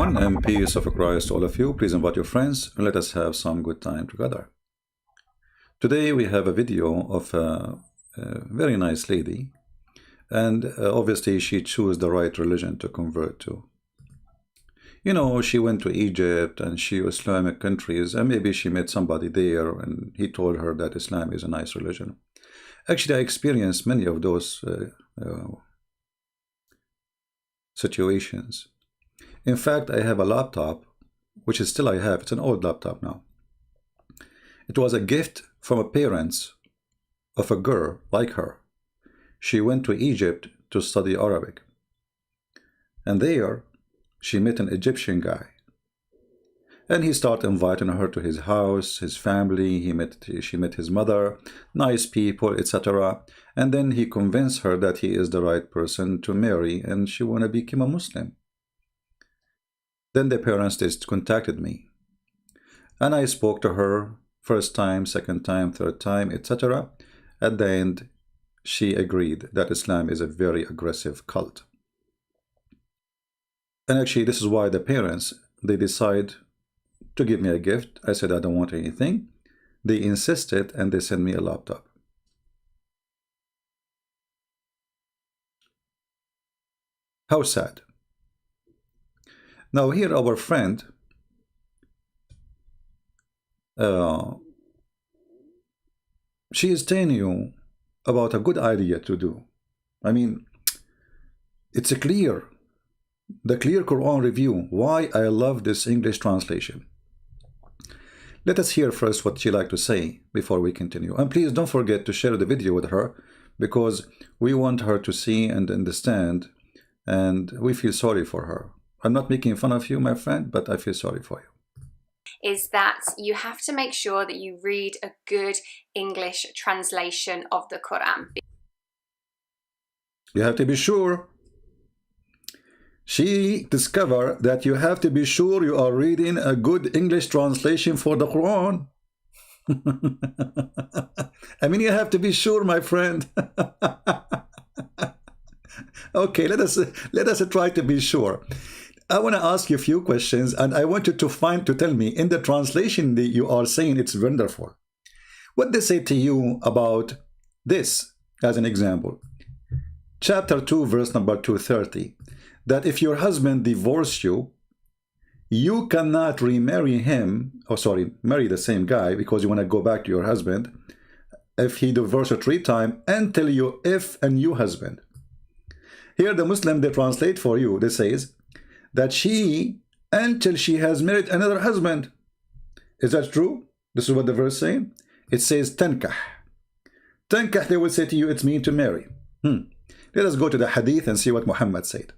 everyone, and peace of Christ to all of you. Please invite your friends and let us have some good time together. Today we have a video of a very nice lady, and obviously she chose the right religion to convert to. You know, she went to Egypt and she Islamic countries, and maybe she met somebody there and he told her that Islam is a nice religion. Actually, I experienced many of those situations. In fact, I have a laptop, which is still I have. It's an old laptop now. It was a gift from a parents of a girl like her. She went to Egypt to study Arabic. And there, she met an Egyptian guy. And he started inviting her to his house, his family. She met his mother, nice people, etc. And then he convinced her that he is the right person to marry and she want to become a Muslim. Then the parents just contacted me. And I spoke to her first time, second time, third time, etc. At the end, she agreed that Islam is a very aggressive cult. And actually, this is why the parents, they decide to give me a gift. I said I don't want anything. They insisted and they sent me a laptop. How sad. Now here our friend, she is telling you about a good idea to do. I mean, it's a clear, the clear Quran review, why I love this English translation. Let us hear first what she like to say before we continue. And please don't forget to share the video with her, because we want her to see and understand, and we feel sorry for her. I'm not making fun of you, my friend, but I feel sorry for you. Is that you have to make sure that you read a good English translation of the Quran. You have to be sure. She discovered that you have to be sure you are reading a good English translation for the Quran. I mean, you have to be sure, my friend. Okay, let us try to be sure. I want to ask you a few questions, and I want you to tell me in the translation that you are saying it's wonderful. What they say to you about this, as an example. Chapter 2, verse number 230. That if your husband divorced you, you cannot remarry him, marry the same guy because you want to go back to your husband. If he divorced you 3 times until you if a new husband. Here the Muslim, they translate for you, they says that she, until she has married another husband. Is that true? This is what the verse saying. It says tankah. Tankah, they will say to you, it's mean to marry. Let us go to the hadith and see what Muhammad said.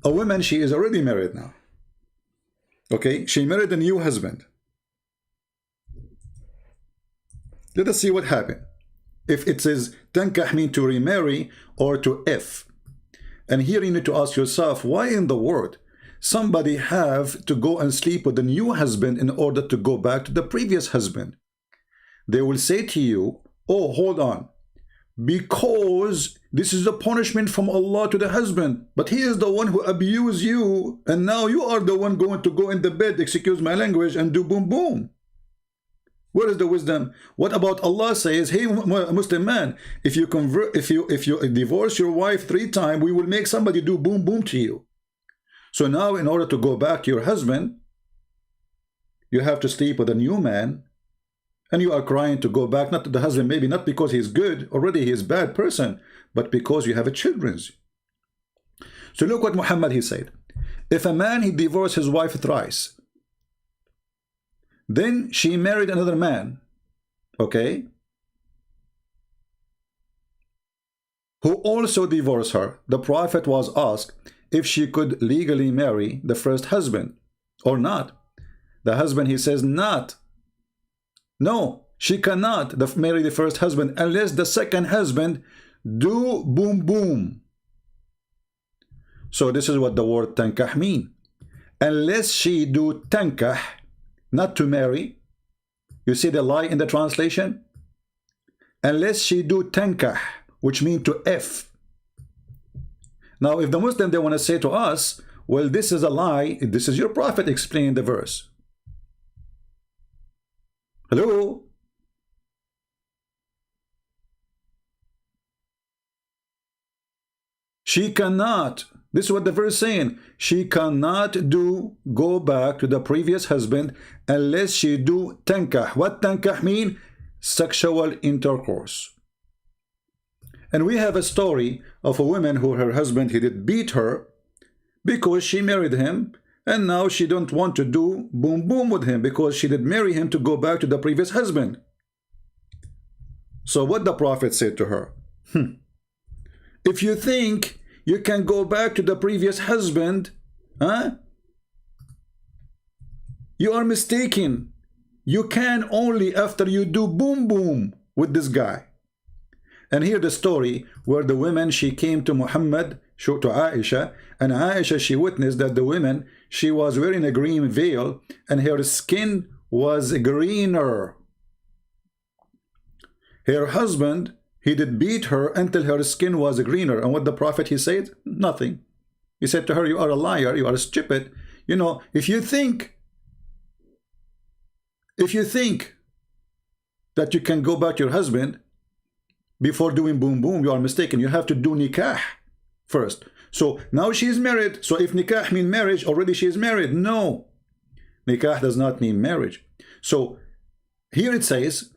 A woman, she is already married now. Okay, she married a new husband. Let us see what happened. If it says tankah mean to remarry or to if. And here you need to ask yourself, why in the world somebody have to go and sleep with a new husband in order to go back to the previous husband? They will say to you, oh, hold on, because this is a punishment from Allah to the husband, but he is the one who abused you, and now you are the one going to go in the bed, excuse my language, and do boom boom. Where is the wisdom? What about Allah says, hey Muslim man, if you divorce your wife 3 times, we will make somebody do boom boom to you. So now in order to go back to your husband, you have to sleep with a new man, and you are crying to go back, not to the husband, maybe not because he's good, already he is a bad person, but because you have a children. So look what Muhammad, he said. If a man, he divorced his wife thrice, then she married another man, okay, who also divorced her. The Prophet was asked if she could legally marry the first husband or not. The husband, he says, not. No, she cannot marry the first husband unless the second husband do boom boom. So this is what the word tankah mean. Unless she do tankah, not to marry. You see the lie in the translation? Unless she do tankah, which means to F. Now, if the Muslim, they want to say to us, well, this is a lie, this is your prophet explaining the verse. Hello? She cannot, this is what the verse is saying, she cannot go back to the previous husband unless she do tankah. What tankah mean? Sexual intercourse. And we have a story of a woman who her husband, he did beat her because she married him, and now she don't want to do boom boom with him because she did marry him to go back to the previous husband. So what the prophet said to her, if you think you can go back to the previous husband, you are mistaken. You can only after you do boom boom with this guy. And here the story where the woman, she came to Muhammad, to Aisha, and Aisha, she witnessed that the woman, she was wearing a green veil and her skin was greener. Her husband, he did beat her until her skin was greener. And what the prophet, he said? Nothing. He said to her, you are a liar, you are stupid. You know, if you think that you can go back to your husband before doing boom boom, you are mistaken. You have to do nikah first. So now she is married. So if nikah mean marriage, already she is married. No, nikah does not mean marriage. So here it says,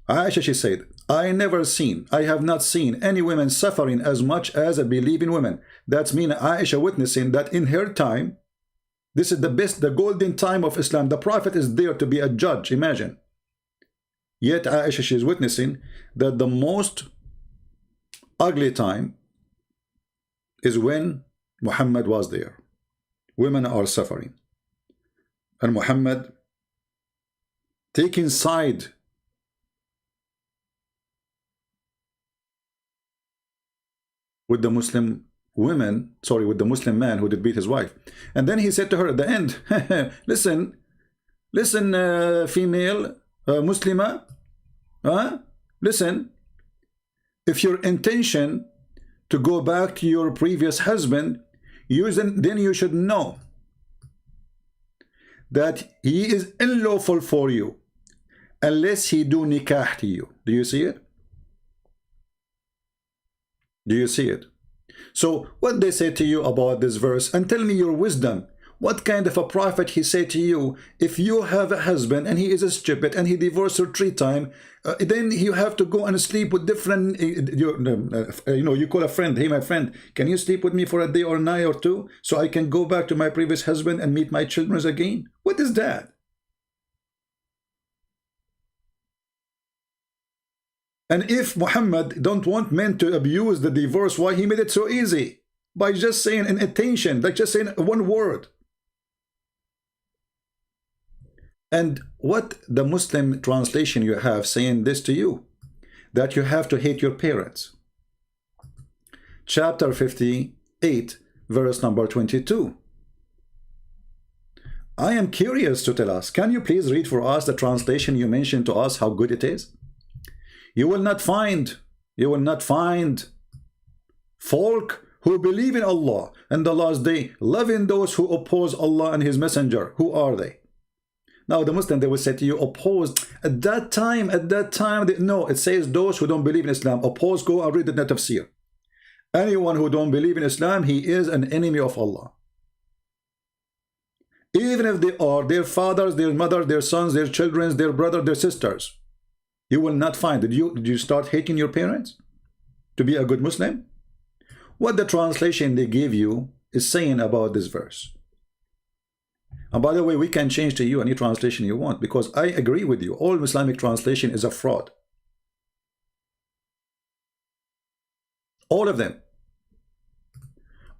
Aisha, she said, I have not seen any women suffering as much as a believing woman. That's mean Aisha witnessing that in her time, this is the golden time of Islam. The Prophet is there to be a judge, imagine. Yet Aisha, she is witnessing that the most ugly time is when Muhammad was there. Women are suffering. And Muhammad taking side with the Muslim women, sorry, with the Muslim man who did beat his wife. And then he said to her at the end, listen, female Muslima, listen, if your intention to go back to your previous husband, then you should know that he is unlawful for you unless he do nikah to you. Do you see it? Do you see it? So what they say to you about this verse, and tell me your wisdom. What kind of a prophet he say to you, if you have a husband and he is a stupid and he divorced her 3 times, then you have to go and sleep with different, you call a friend, hey my friend, can you sleep with me for a day or a night or 2 so I can go back to my previous husband and meet my children again? What is that? And if Muhammad don't want men to abuse the divorce, why he made it so easy? By just saying an attention, like just saying one word. And what the Muslim translation you have saying this to you, that you have to hate your parents. Chapter 58, verse number 22. I am curious to tell us, can you please read for us the translation you mentioned to us, how good it is? You will not find folk who believe in Allah and the last day, loving those who oppose Allah and His Messenger. Who are they? Now the Muslim, they will say to you, opposed. At that time, no, it says those who don't believe in Islam. Oppose, go and read the tafsir. Anyone who don't believe in Islam, he is an enemy of Allah. Even if they are their fathers, their mothers, their sons, their children, their brothers, their sisters. You will not find. Did you start hating your parents to be a good Muslim? What the translation they give you is saying about this verse. And by the way, we can change to you any translation you want, because I agree with you. All Islamic translation is a fraud. All of them.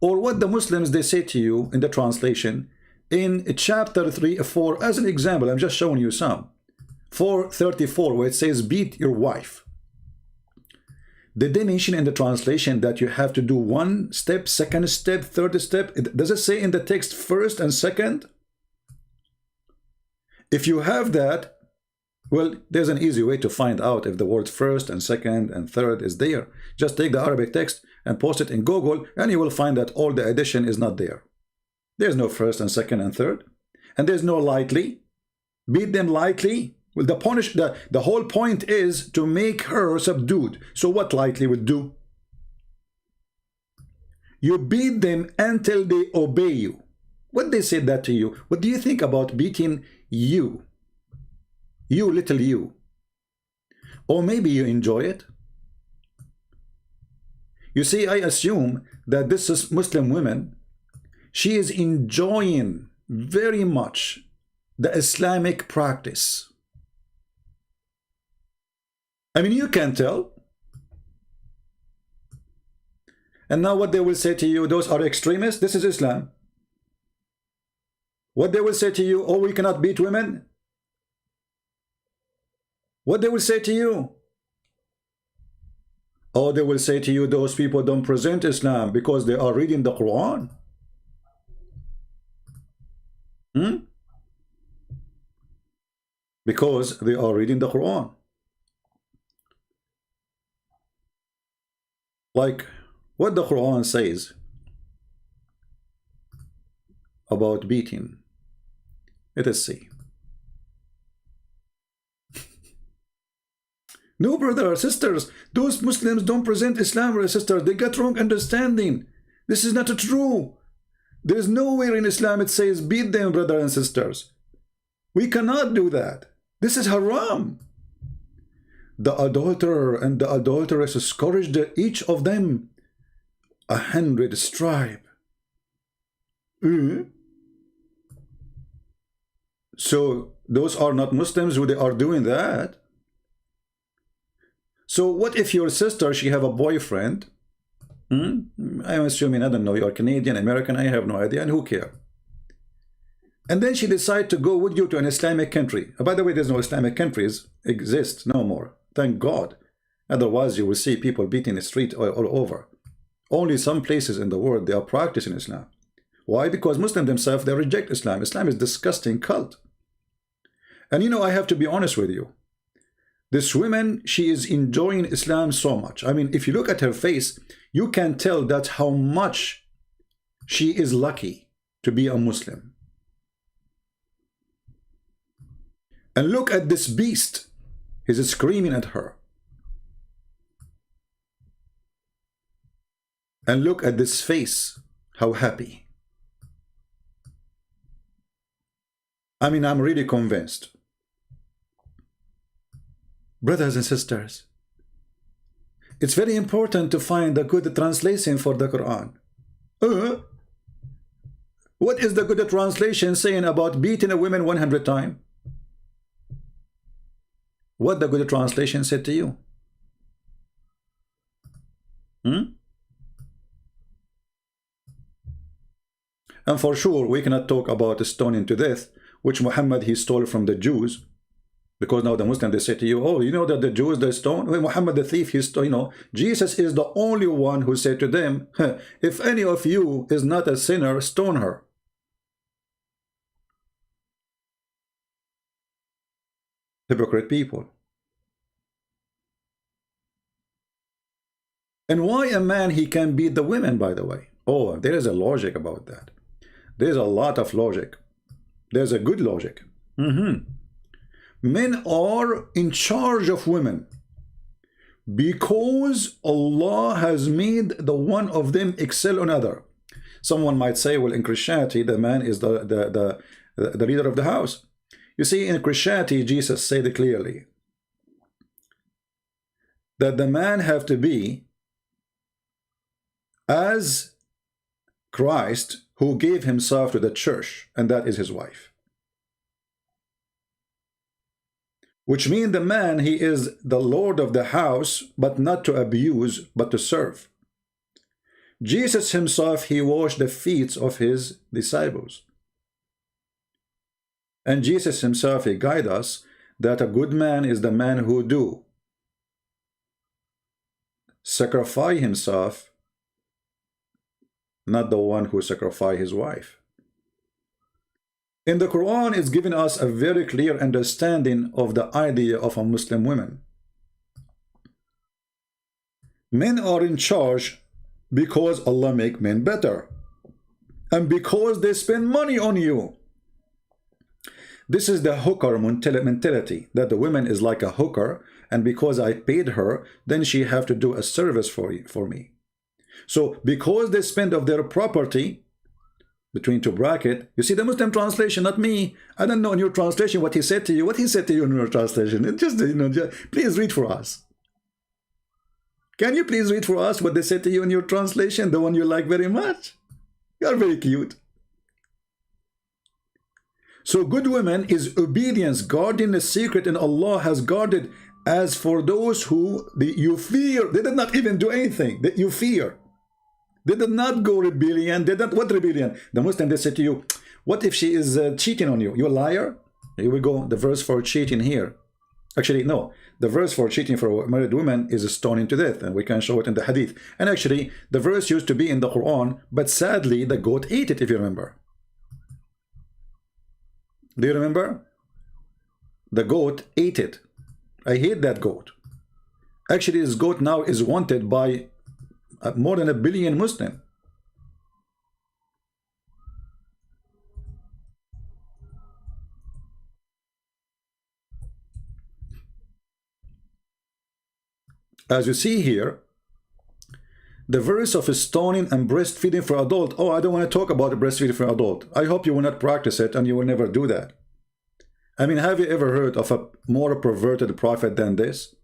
Or what the Muslims, they say to you in the translation, in chapter 3, 4, as an example, I'm just showing you some. 4:34, where it says beat your wife. Did they mention in the translation that you have to do 1 step, 2nd step, 3rd step? Does it say in the text 1st and 2nd? If you have that, Well, there's an easy way to find out if the word first and second and third is there. Just take the Arabic text and post it in Google, and you will find that all the addition is not there. There's no first and second and third. And there's no lightly. Beat them lightly. Well, the whole point is to make her subdued. So what lightly would do? You beat them until they obey you. What they said that to you? What do you think about beating you? You little you. Or maybe you enjoy it. You see, I assume that this is Muslim woman, she is enjoying very much the Islamic practice. I mean, you can tell. And now what they will say to you, those are extremists, this is Islam. What they will say to you, oh, we cannot beat women. What they will say to you? Oh, they will say to you, those people don't present Islam because they are reading the Quran. Because they are reading the Quran. Like what the Quran says about beating. Let us see. No, brother or sisters, those Muslims don't present Islam, brother sisters. They got wrong understanding. This is not true. There is nowhere in Islam it says beat them, brother and sisters. We cannot do that. This is haram. The adulterer and the adulteress scourged each of them 100 stripes. So those are not Muslims who they are doing that. So what if your sister, she have a boyfriend? I'm assuming, I don't know, you're Canadian, American, I have no idea, and who care? And then she decide to go with you to an Islamic country. By the way, there's no Islamic countries exist no more. Thank God. Otherwise, you will see people beating the street all over. Only some places in the world, they are practicing Islam. Why? Because Muslims themselves, they reject Islam. Islam is a disgusting cult. And you know, I have to be honest with you. This woman, she is enjoying Islam so much. I mean, if you look at her face, you can tell that how much she is lucky to be a Muslim. And look at this beast. He's screaming at her. And look at this face. How happy. I mean, I'm really convinced. Brothers and sisters, it's very important to find a good translation for the Quran. What is the good translation saying about beating a woman 100 times? What the good translation said to you? And for sure, we cannot talk about stoning to death, which Muhammad, he stole from the Jews. Because now the Muslims, they say to you, oh, you know that the Jews, they stone? Well, Muhammad the thief, he stole, you know, Jesus is the only one who said to them, if any of you is not a sinner, stone her. Hypocrite people. And why a man, he can beat the women, by the way? Oh, there is a logic about that. There's a lot of logic. There's a good logic. Men are in charge of women because Allah has made the one of them excel on other. Someone might say, well, in Christianity, the man is the leader of the house. You see, in Christianity, Jesus said clearly that the man have to be as Christ, who gave himself to the church, and that is his wife. Which means the man, he is the Lord of the house, but not to abuse, but to serve. Jesus himself, he washed the feet of his disciples. And Jesus himself, he guides us that a good man is the man who do sacrifice himself, not the one who sacrifice his wife. In the Quran, it's given us a very clear understanding of the idea of a Muslim woman. Men are in charge because Allah make men better, and because they spend money on you. This is the hooker mentality, that the woman is like a hooker, and because I paid her, then she have to do a service for me. So because they spend of their property, between two bracket, you see the Muslim translation, not me. I don't know in your translation what he said to you. What he said to you in your translation? It just, please read for us. Can you please read for us what they said to you in your translation, the one you like very much? You are very cute. So good women is obedience, guarding the secret, and Allah has guarded. As for those who you fear, they did not even do anything that you fear. They did not go rebellion. They did not, what rebellion? The Muslim, they said to you, what if she is cheating on you? You're a liar? Here we go, the verse for cheating here. Actually, no. The verse for cheating for a married woman is stoning to death, and we can show it in the hadith. And actually, the verse used to be in the Quran, but sadly, the goat ate it, if you remember. Do you remember? The goat ate it. I hate that goat. Actually, this goat now is wanted by more than 1 billion Muslim. As you see here, the verse of stoning and breastfeeding for adult. Oh, I don't want to talk about breastfeeding for adult. I hope you will not practice it, and you will never do that. I mean, have you ever heard of a more perverted prophet than this?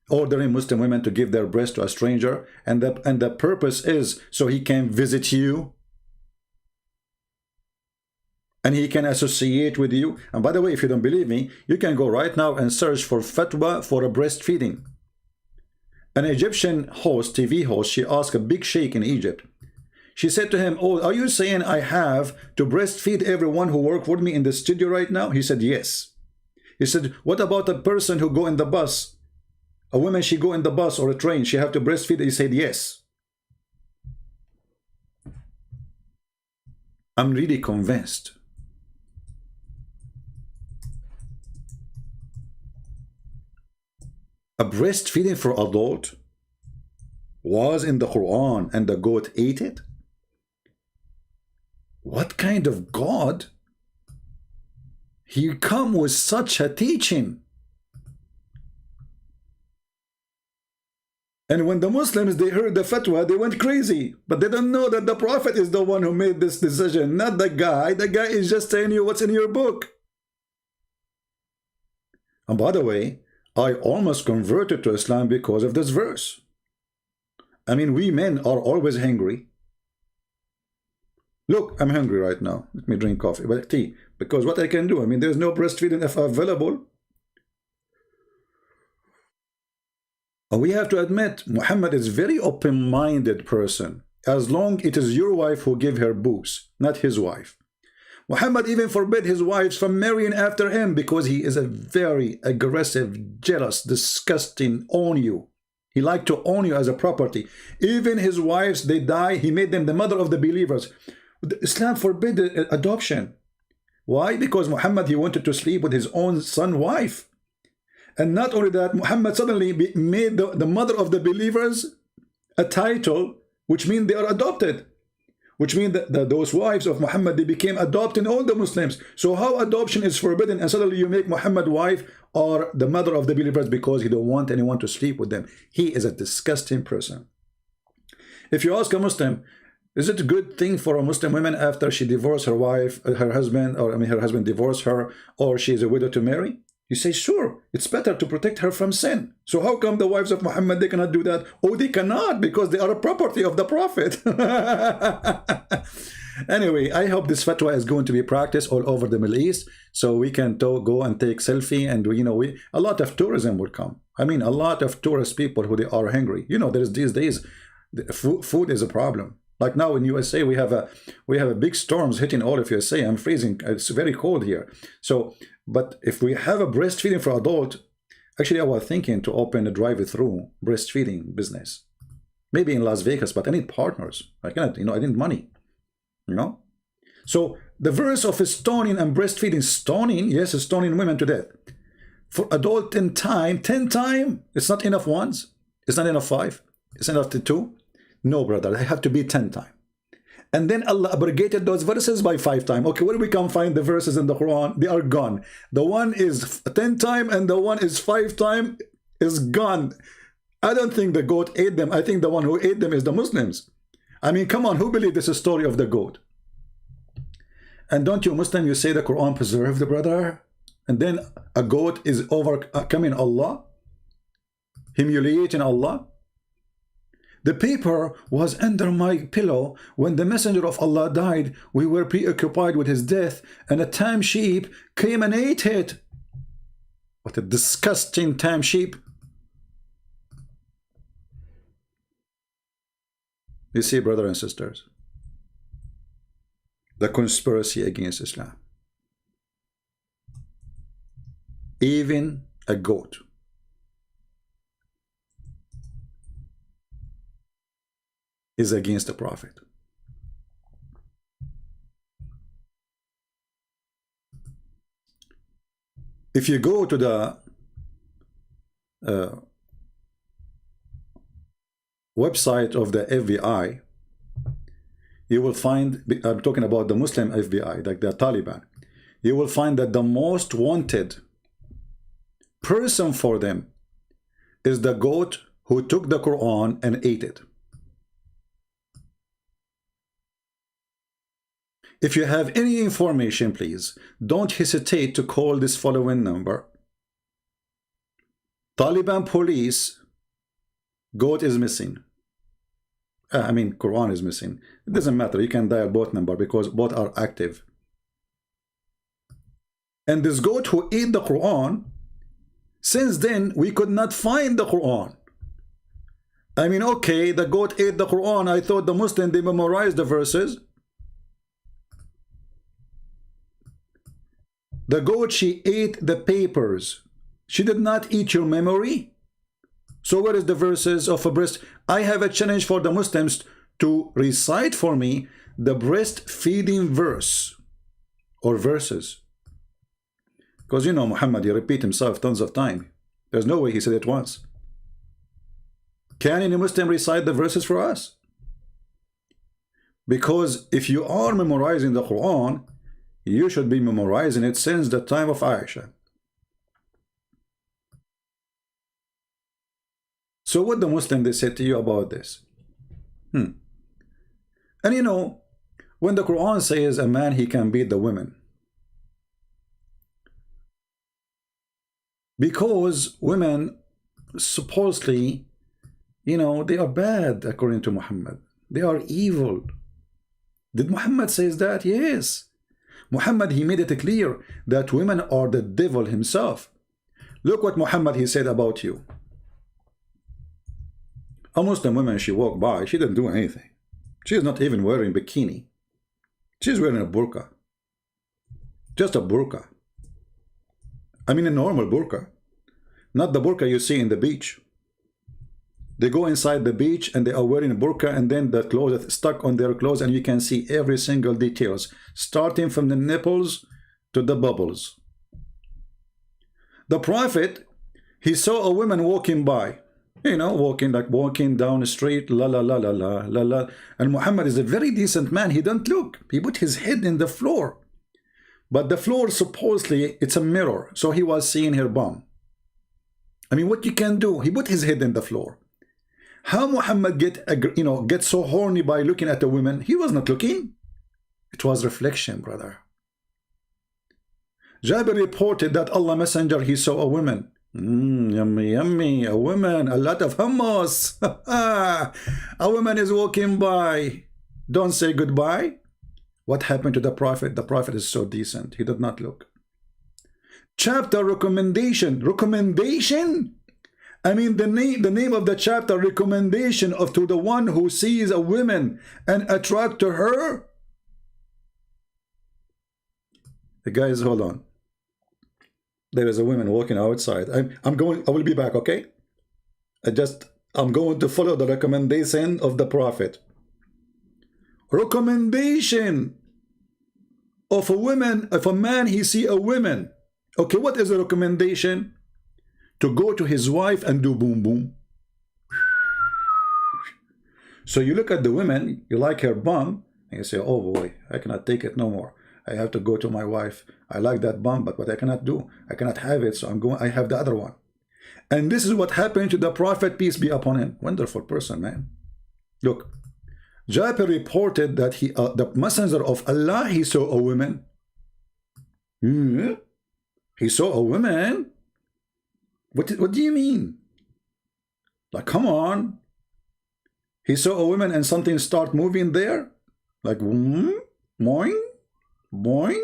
Ordering Muslim women to give their breast to a stranger, and the purpose is so he can visit you and he can associate with you. And by the way, if you don't believe me, you can go right now and search for fatwa for a breastfeeding. An Egyptian host, TV host, she asked a big sheikh in Egypt. She said to him, oh, are you saying I have to breastfeed everyone who work with me in the studio right now? He said, yes. He said, what about a person who go in the bus? A woman, she go in the bus or a train, she have to breastfeed? He said, yes. I'm really convinced. A breastfeeding for adult was in the Quran and the goat ate it? What kind of God? He come with such a teaching. And when the Muslims, they heard the fatwa, they went crazy. But they don't know that the Prophet is the one who made this decision, not the guy. The guy is just telling you what's in your book. And by the way, I almost converted to Islam because of this verse. I mean, we men are always hungry. Look, I'm hungry right now. Let me drink coffee, but tea. Because what I can do, I mean, there's no breastfeeding if available. And we have to admit, Muhammad is a very open-minded person. As long it is your wife who give her booze, not his wife. Muhammad even forbid his wives from marrying after him because he is a very aggressive, jealous, disgusting, own you. He liked to own you as a property. Even his wives, they die, he made them the mother of the believers. Islam forbid adoption. Why? Because Muhammad, he wanted to sleep with his own son wife. And not only that, Muhammad suddenly made the mother of the believers a title, which means they are adopted. Which means that those wives of Muhammad, they became adopting all the Muslims. So how adoption is forbidden and suddenly you make Muhammad wife or the mother of the believers because he don't want anyone to sleep with them? He is a disgusting person. If you ask a Muslim, is it a good thing for a Muslim woman after she divorced her wife, her husband, or I mean her husband divorced her, or she is a widow to marry? You say, sure, it's better to protect her from sin. So how come the wives of Muhammad, they cannot do that? Oh, they cannot, because they are a property of the Prophet. Anyway, I hope this fatwa is going to be practiced all over the Middle East, so we can go and take selfie, and a lot of tourism will come. I mean, a lot of tourist people who they are hungry. There's these days, food is a problem. Like now in USA, we have a big storms hitting all of USA. I'm freezing. It's very cold here. So, but if we have a breastfeeding for adult, actually I was thinking to open a drive-through breastfeeding business. Maybe in Las Vegas, but I need partners. I cannot, I need money. So the verse of stoning and breastfeeding, stoning, yes, stoning women to death. For adult 10 times, it's not enough once. It's not enough 5. It's not enough to 2. No, brother, they have to be 10 times. And then Allah abrogated those verses by 5 times. Okay, where we can find the verses in the Quran? They are gone. The one is 10 times and the one is 5 times is gone. I don't think the goat ate them. I think the one who ate them is the Muslims. I mean, come on, who believes this is a story of the goat? And don't you Muslim, you say the Quran preserved the brother? And then a goat is overcoming Allah? Humiliating Allah? The paper was under my pillow when the messenger of Allah died. We were preoccupied with his death, and a tame sheep came and ate it. What a disgusting tame sheep. You see, brothers and sisters, the conspiracy against Islam. Even a goat is against the Prophet. If you go to the website of the FBI, you will find, I'm talking about the Muslim FBI, like the Taliban, you will find that the most wanted person for them is the goat who took the Quran and ate it. If you have any information, please don't hesitate to call this following number. Taliban police, goat is missing. I mean, Quran is missing. It doesn't matter. You can dial both numbers because both are active. And this goat who ate the Quran, since then we could not find the Quran. I mean, okay, the goat ate the Quran. I thought the Muslim, they memorized the verses. The goat, she ate the papers. She did not eat your memory. So where is the verses of a breast? I have a challenge for the Muslims to recite for me the breastfeeding verse or verses. Because you know Muhammad, he repeat himself tons of time. There's no way he said it once. Can any Muslim recite the verses for us? Because if you are memorizing the Quran, you should be memorizing it since the time of Aisha. So what the Muslim they said to you about this? And you know, when the Quran says a man, he can beat the women, because women supposedly, you know, they are bad according to Muhammad. They are evil. Did Muhammad says that? Yes. Muhammad, he made it clear that women are the devil himself. Look what Muhammad, he said about you. A Muslim woman, she walked by, she didn't do anything. She is not even wearing bikini. She's wearing a burqa. Just a burqa. I mean a normal burqa. Not the burqa you see in the beach. They go inside the beach and they are wearing a burqa, and then the clothes are stuck on their clothes, and you can see every single details, starting from the nipples to the bubbles. The Prophet, he saw a woman walking by, you know, walking down the street, la la la la la la la. And Muhammad is a very decent man. He don't look. He put his head in the floor. But the floor, supposedly, it's a mirror. So he was seeing her bum. I mean, what you can do? He put his head in the floor. How Muhammad get so horny by looking at a woman? He was not looking. It was reflection, brother. Jabir reported that Allah Messenger, he saw a woman. Yummy, yummy, a woman, a lot of hummus. A woman is walking by. Don't say goodbye. What happened to the Prophet? The Prophet is so decent. He did not look. Chapter recommendation. Recommendation? I mean, the name of the chapter, recommendation to the one who sees a woman and attract to her. The guys, hold on. There is a woman walking outside. I will be back, okay? I'm going to follow the recommendation of the Prophet. Recommendation. of a woman, if a man he see a woman, okay, what is the recommendation? To go to his wife and do boom boom. So you look at the woman, you like her bum, and you say, oh boy, I cannot take it no more. I have to go to my wife. I like that bum, but what I cannot do, I cannot have it, so I have the other one. And this is what happened to the Prophet, peace be upon him. Wonderful person, man. Look, Jabir reported that the messenger of Allah, he saw a woman. He saw a woman? What do you mean? Like, come on. He saw a woman and something start moving there? Like, boing, boing.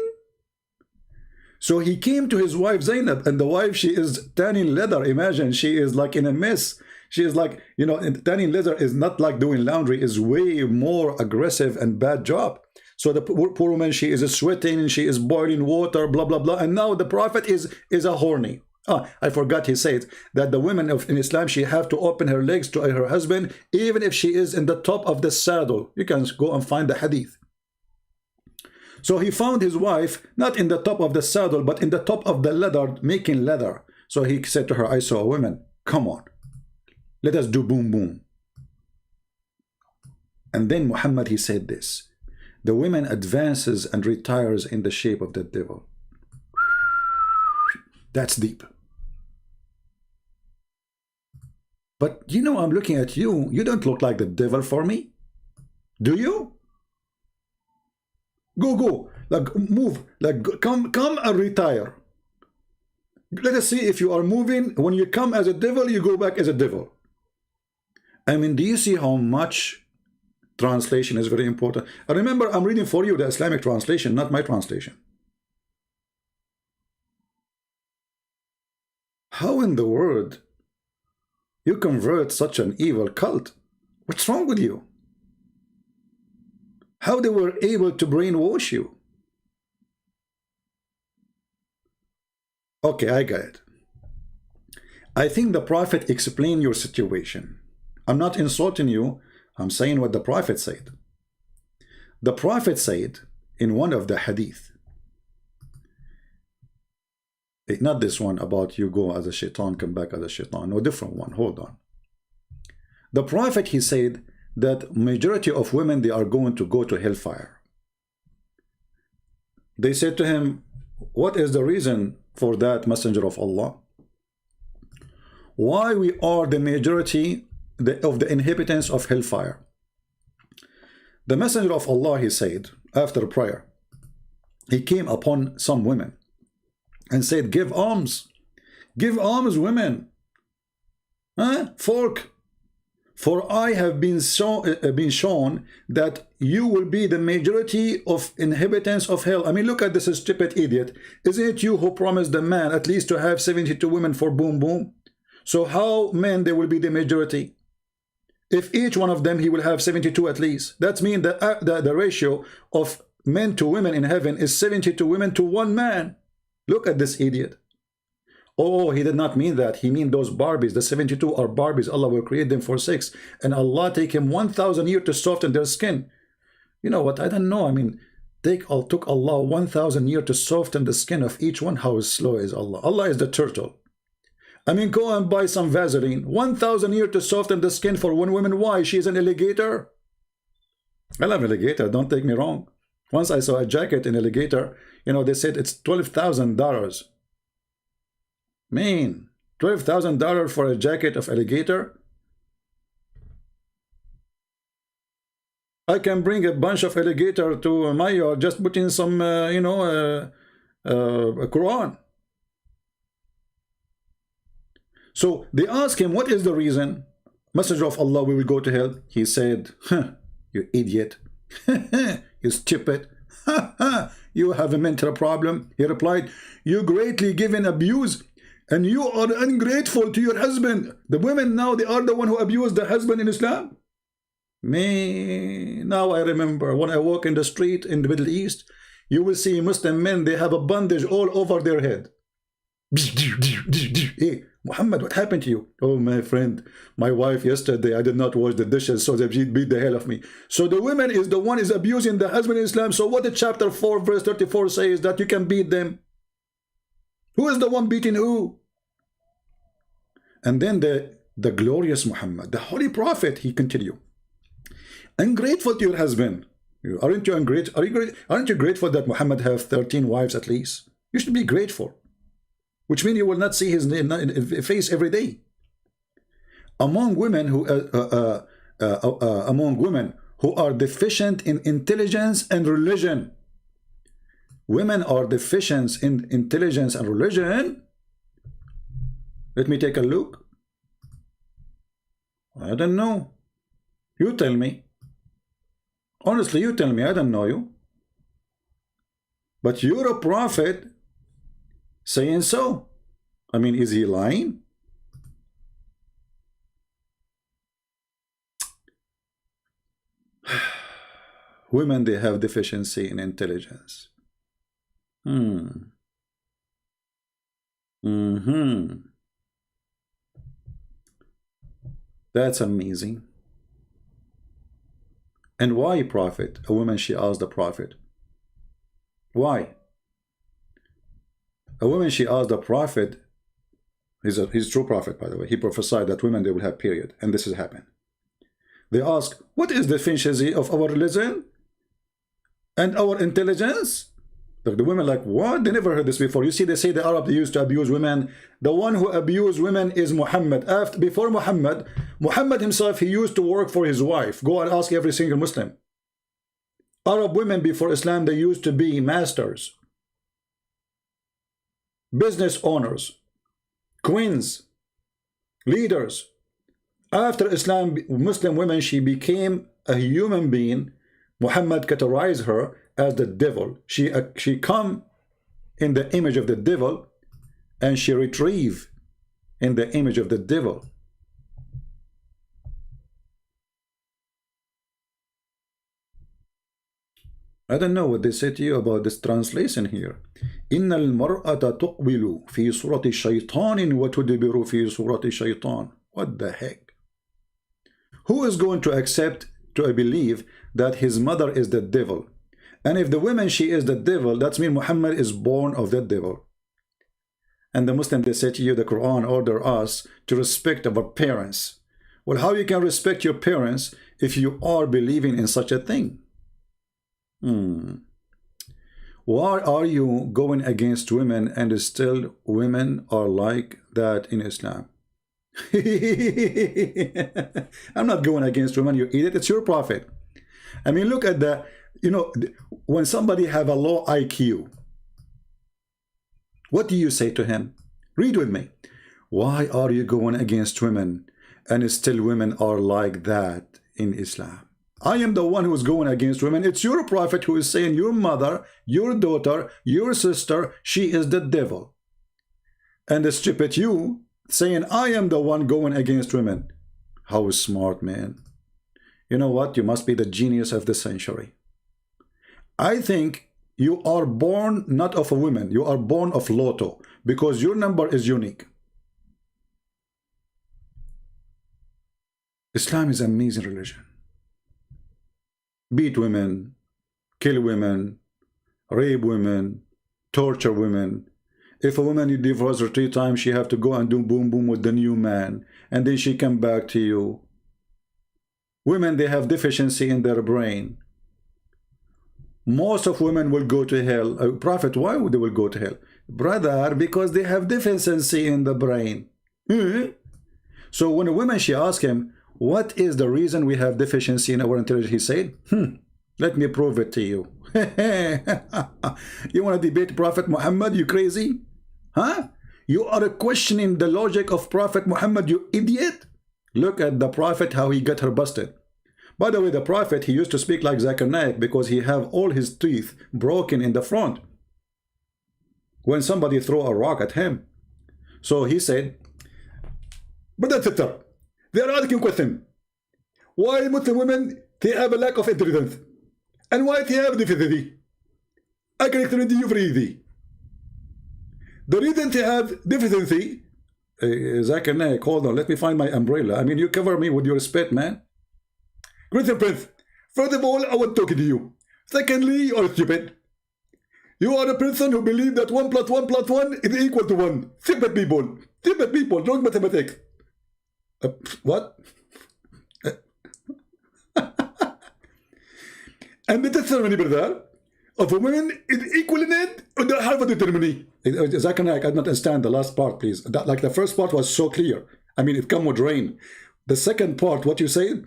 So he came to his wife Zainab, and the wife, she is tanning leather. Imagine, she is like in a mess. She is like, you know, tanning leather is not like doing laundry, is way more aggressive and bad job. So the poor woman, she is sweating, she is boiling water, blah, blah, blah. And now the Prophet is a horny. I forgot he said that the women in Islam, she have to open her legs to her husband, even if she is in the top of the saddle. You can go and find the hadith. So he found his wife, not in the top of the saddle, but in the top of the leather, making leather. So he said to her, I saw a woman, come on, let us do boom boom. And then Muhammad, he said this, the woman advances and retires in the shape of the devil. That's deep. But you know, I'm looking at you, you don't look like the devil for me. Do you? Go, like move, like come and retire. Let us see if you are moving. When you come as a devil, you go back as a devil. I mean, do you see how much translation is very important? And remember, I'm reading for you the Islamic translation, not my translation. How in the world you convert such an evil cult? What's wrong with you? How they were able to brainwash you? Okay, I got it. I think the Prophet explained your situation. I'm not insulting you. I'm saying what the Prophet said. The Prophet said in one of the hadith, not this one about you go as a shaitan, come back as a shaitan. No, different one. Hold on. The Prophet, he said that majority of women, they are going to go to hellfire. They said to him, what is the reason for that, Messenger of Allah? Why we are the majority of the inhabitants of hellfire? The Messenger of Allah, he said, after prayer, he came upon some women and said, give alms, women, folk, for I have been shown that you will be the majority of inhabitants of hell. I mean, look at this stupid idiot. Isn't it you who promised the man at least to have 72 women for boom boom? So how men they will be the majority? If each one of them he will have 72 at least. That means that the ratio of men to women in heaven is 72 women to 1 man. Look at this idiot. Oh, he did not mean that. He mean those Barbies. The 72 are Barbies. Allah will create them for 6. And Allah take him 1,000 years to soften their skin. You know what? I don't know. I mean, took Allah 1,000 years to soften the skin of each one. How slow is Allah? Allah is the turtle. I mean, go and buy some Vaseline. 1,000 years to soften the skin for 1 woman. Why? She's an alligator. I love alligator. Don't take me wrong. Once I saw a jacket in alligator. You know, they said it's $12,000. Man, $12,000 for a jacket of alligator? I can bring a bunch of alligator to my yard, just put in some, a Quran. So they asked him, what is the reason? Messenger of Allah, we will go to hell. He said, you idiot. You stupid. You have a mental problem. He replied, you greatly given abuse, and you are ungrateful to your husband. The women now, they are the one who abuse the husband in Islam. Me, now I remember when I walk in the street in the Middle East, you will see Muslim men, they have a bandage all over their head. Hey, Muhammad, what happened to you? Oh, my friend, my wife yesterday, I did not wash the dishes, so she beat the hell of me. So the woman is the one is abusing the husband in Islam. So what did chapter 4, verse 34 says that you can beat them? Who is the one beating who? And then the glorious Muhammad, the holy prophet, he continued. Ungrateful to your husband. Aren't you ungrateful? Aren't you grateful that Muhammad have 13 wives at least? You should be grateful. Which means you will not see his face every day. Among women who are deficient in intelligence and religion, women are deficient in intelligence and religion. Let me take a look. I don't know. You tell me. Honestly, you tell me. I don't know you. But you're a prophet saying so. I mean, is he lying? Women, they have deficiency in intelligence. That's amazing. And why, prophet? A woman, she asked the prophet. Why? A woman, she asked the prophet, he's a true prophet, by the way. He prophesied that women, they will have period. And this has happened. They ask, what is the deficiency of our religion and our intelligence? The women like, what? They never heard this before. You see, they say the Arab, they used to abuse women. The one who abused women is Muhammad. Before Muhammad himself, he used to work for his wife. Go and ask every single Muslim. Arab women before Islam, they used to be masters, business owners, queens, leaders. After Islam, Muslim women, she became a human being. Muhammad categorized her as the devil. She come in the image of the devil, and she retrieve in the image of the devil. I don't know what they say to you about this translation here. إن المرأة تقبل في صورة شيطان وتدبر في صورة شيطان. What the heck? Who is going to accept, to believe that his mother is the devil? And if the woman, she is the devil, that means Muhammad is born of the devil. And the Muslim, they say to you, the Quran order us to respect our parents. Well, how you can respect your parents if you are believing in such a thing? Why are you going against women and still women are like that in Islam? I'm not going against women, you idiot. It's your prophet. I mean, look at the, you know, when somebody have a low IQ, what do you say to him? Read with me. Why are you going against women and still women are like that in Islam? I am the one who is going against women. It's your prophet who is saying your mother, your daughter, your sister, she is the devil. And the stupid you saying I am the one going against women. How smart, man. You know what? You must be the genius of the century. I think you are born not of a woman. You are born of Lotto because your number is unique. Islam is an amazing religion. Beat women, kill women, rape women, torture women. If a woman, you divorce her 3 times, she have to go and do boom boom with the new man, and then she come back to you. Women, they have deficiency in their brain. Most of women will go to hell. Prophet, why would they will go to hell? Brother, because they have deficiency in the brain. So when a woman, she asked him, what is the reason we have deficiency in our intelligence? He said, let me prove it to you. You want to debate Prophet Muhammad, you crazy? Huh? You are questioning the logic of Prophet Muhammad, you idiot. Look at the Prophet, how he got her busted. By the way, the Prophet, he used to speak like Zakir Naik because he have all his teeth broken in the front when somebody throw a rock at him. So he said, Brother Sister, they are asking question. Why Muslim women, they have a lack of intelligence? And why they have deficiency? I can explain to you for easy. The reason they have deficiency, Zakir Naik, hold on, let me find my umbrella. I mean, you cover me with your spit, man. Great Prince, first of all, I want to talk to you. Secondly, you are stupid. You are a person who believes that 1 + 1 + 1 is equal to 1. Stupid people. Stupid people. Wrong mathematics. What? And the testimony, brother, of a woman is equal in it or the half of the testimony. Zakir Naik, I don't understand the last part, please. Like the first part was so clear. I mean, it come with rain. The second part, what you say,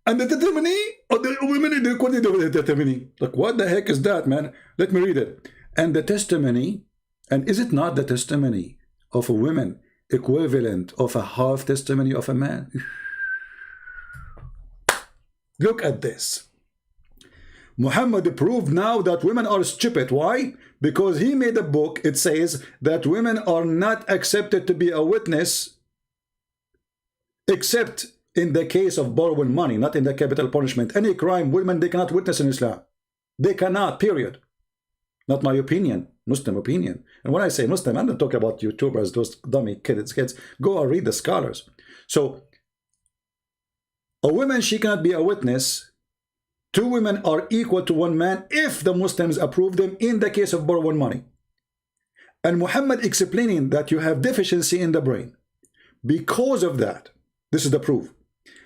and the testimony of the women is equal to the testimony. Like, what the heck is that, man? Let me read it. And the testimony, and is it not the testimony of a woman equivalent of a half testimony of a man? Look at this. Muhammad proved now that women are stupid. Why? Because he made a book. It says that women are not accepted to be a witness except in the case of borrowing money, not in the capital punishment. Any crime, women, they cannot witness in Islam. They cannot, period. Not my opinion, Muslim opinion. And when I say Muslim, I'm not talking about YouTubers, those dummy kids. Go and read the scholars. So, a woman, she cannot be a witness. 2 women are equal to 1 man if the Muslims approve them in the case of borrowing money. And Muhammad explaining that you have deficiency in the brain. Because of that, this is the proof.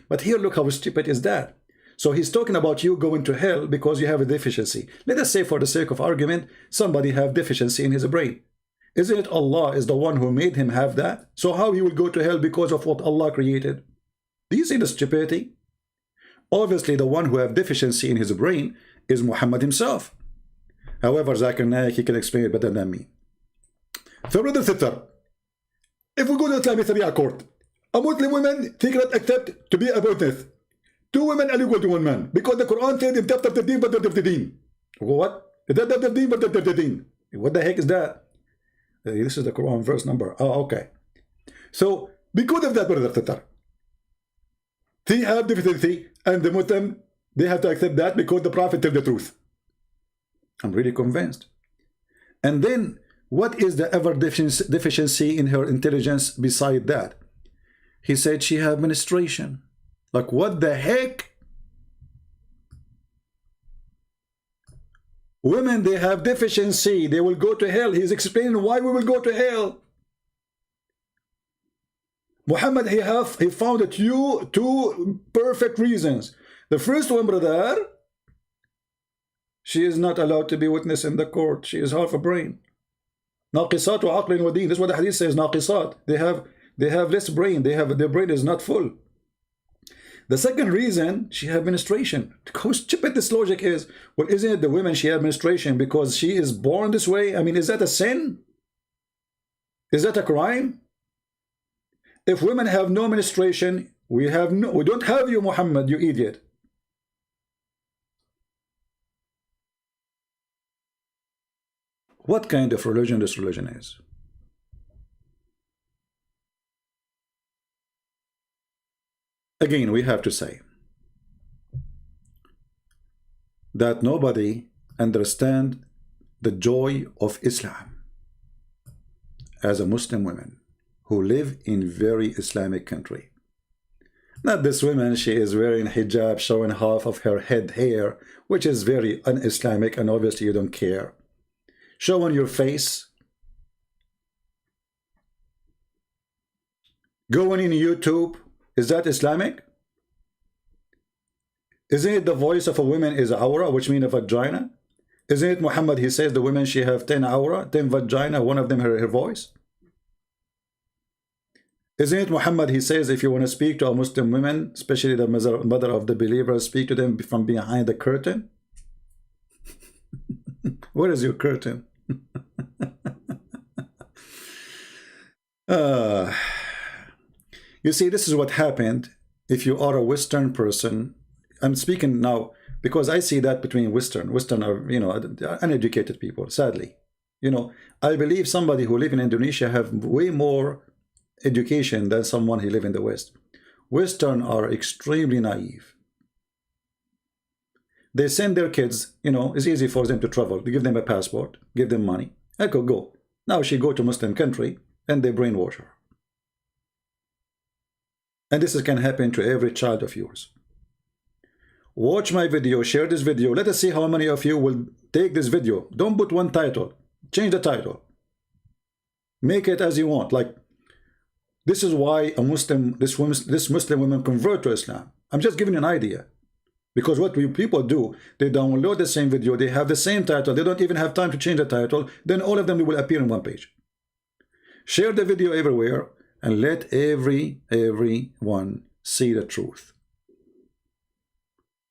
But here, look how stupid is that. So he's talking about you going to hell because you have a deficiency. Let us say, for the sake of argument, somebody have deficiency in his brain. Isn't it Allah is the one who made him have that? So how he will go to hell because of what Allah created? Do you see the stupidity? Obviously, the one who have deficiency in his brain is Muhammad himself. However, Zakir Naik, he can explain it better than me. So, brother sister, if we go to Islamic Sharia court, a Muslim woman, she cannot accept to be a witness. 2 women are equal to 1 man. Because the Quran said in chapter 13, but 13. What? What the heck is that? This is the Quran verse number. Oh, okay. So, because of that, brother sister, they have deficiency, and the Muslim, they have to accept that because the Prophet tells the truth. I'm really convinced. And then, what is the ever deficiency in her intelligence beside that? He said she had menstruation. Like, what the heck? Women, they have deficiency. They will go to hell. He's explaining why we will go to hell. Muhammad, he found it 2 perfect reasons. The first one, brother, she is not allowed to be witness in the court. She is half a brain. Naqisat wa aqlin wa deen. This is what the hadith says, naqisat. They have less brain. Their brain is not full. The second reason, she had menstruation. How stupid this logic is. Well, isn't it the women, she had menstruation because she is born this way? I mean, is that a sin? Is that a crime? If women have no menstruation, we don't have you, Muhammad, you idiot. What kind of religion this religion is? Again, we have to say that nobody understands the joy of Islam as a Muslim woman who live in very Islamic country. Not this woman, she is wearing hijab, showing half of her head hair, which is very un-Islamic, and obviously you don't care. Showing your face. Going in YouTube. Is that Islamic? Isn't it the voice of a woman is aura, which means a vagina? Isn't it Muhammad, he says the women, she have 10 aura, 10 vagina, one of them her voice? Isn't it Muhammad, he says if you want to speak to a Muslim woman, especially the mother of the believers, speak to them from behind the curtain? Where is your curtain? You see, this is what happened if you are a Western person. I'm speaking now because I see that between Western are, you know, uneducated people, sadly. You know, I believe somebody who live in Indonesia have way more education than someone who live in the West. Western are extremely naive. They send their kids, you know, it's easy for them to travel. They give them a passport, give them money. I could go. Now she go to Muslim country and they brainwash her. And this can happen to every child of yours. Watch my video, share this video. Let us see how many of you will take this video. Don't put one title. Change the title. Make it as you want. Like, this is why this Muslim woman convert to Islam. I'm just giving you an idea. Because what people do, they download the same video, they have the same title, they don't even have time to change the title, then all of them will appear on one page. Share the video everywhere and let everyone see the truth.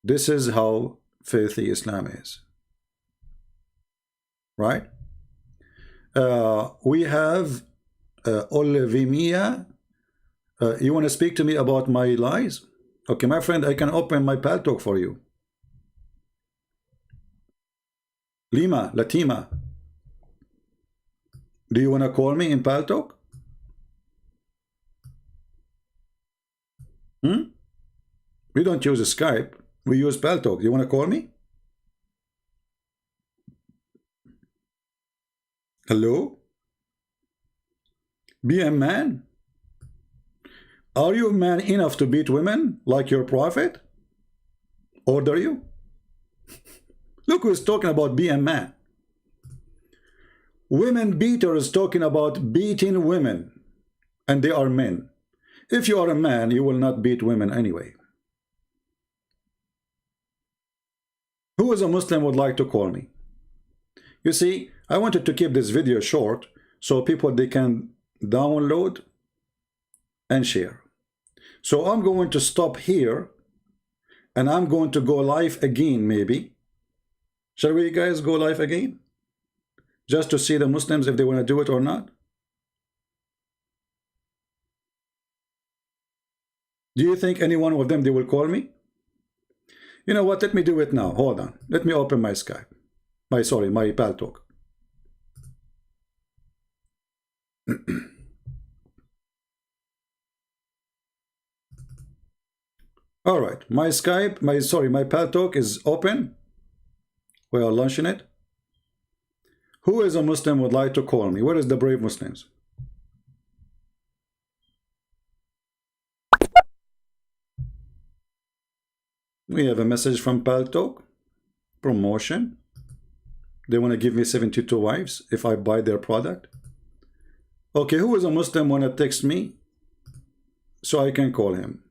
This is how filthy Islam is. Right? We have Olivia. You want to speak to me about my lies? Okay, my friend, I can open my Paltalk for you. Latima. Do you want to call me in Paltalk? We don't use Skype. We use Paltalk. You want to call me? Hello? Be a man. Are you man enough to beat women like your prophet? Order you? Look who's talking about be a man. Women beaters talking about beating women. And they are men. If you are a man, you will not beat women anyway. Who is a Muslim would like to call me? You see, I wanted to keep this video short so people they can download and share. So I'm going to stop here and I'm going to go live again maybe. Shall we guys go live again? Just to see the Muslims if they want to do it or not. Do you think any one of them they will call me? You know what? Let me do it now. Hold on. Let me open my Skype. My Paltalk. All right. My Skype, my Paltalk is open. We are launching it. Who is a Muslim would like to call me? Where is the brave Muslims? We have a message from Paltalk. Promotion. They want to give me 72 wives if I buy their product. Okay, who is a Muslim want to text me so I can call him?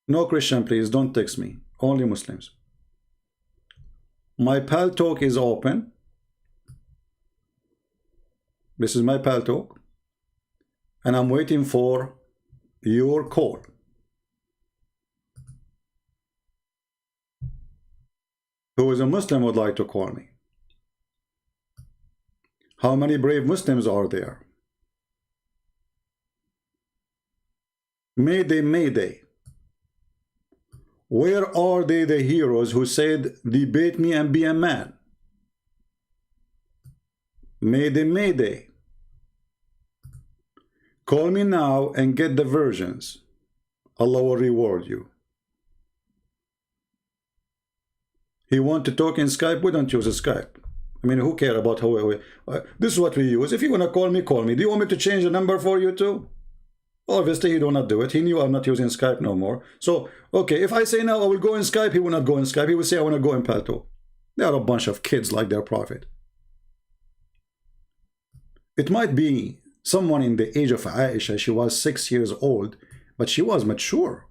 No Christian, please don't text me. Only Muslims. My Paltalk is open. This is my Paltalk. And I'm waiting for your call. Who is a Muslim would like to call me? How many brave Muslims are there? Mayday, Mayday. Where are they, the heroes who said, debate me and be a man? Mayday, Mayday. Call me now and get the versions. Allah will reward you. He want to talk in Skype? We don't use a Skype. I mean, who care about how this is what we use. If you want to call me, call me. Do you want me to change the number for you too? Obviously, he do not do it. He knew I'm not using Skype no more. So, okay, if I say now I will go in Skype, he will not go in Skype. He will say I want to go in Paltalk. They are a bunch of kids like their prophet. It might be someone in the age of Aisha. She was 6 years old, but she was mature.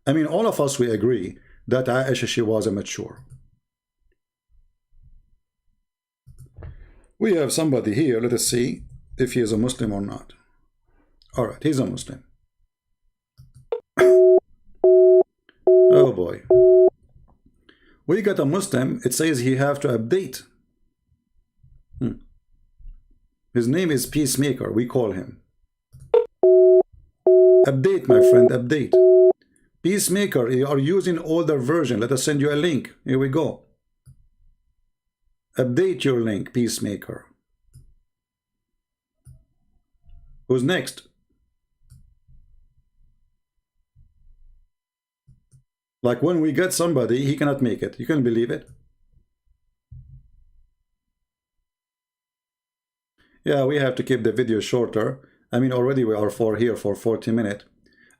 I mean, all of us, we agree that Aisha, she was a mature. We have somebody here. Let us see if he is a Muslim or not. All right, he's a Muslim. Oh boy. We got a Muslim. It says he have to update. His name is Peacemaker. We call him. Update, my friend, update. Peacemaker, you are using older version. Let us send you a link. Here we go. Update your link, Peacemaker. Who's next? Like when we get somebody, he cannot make it. You can believe it. Yeah, we have to keep the video shorter. I mean, already we are here for 40 minutes.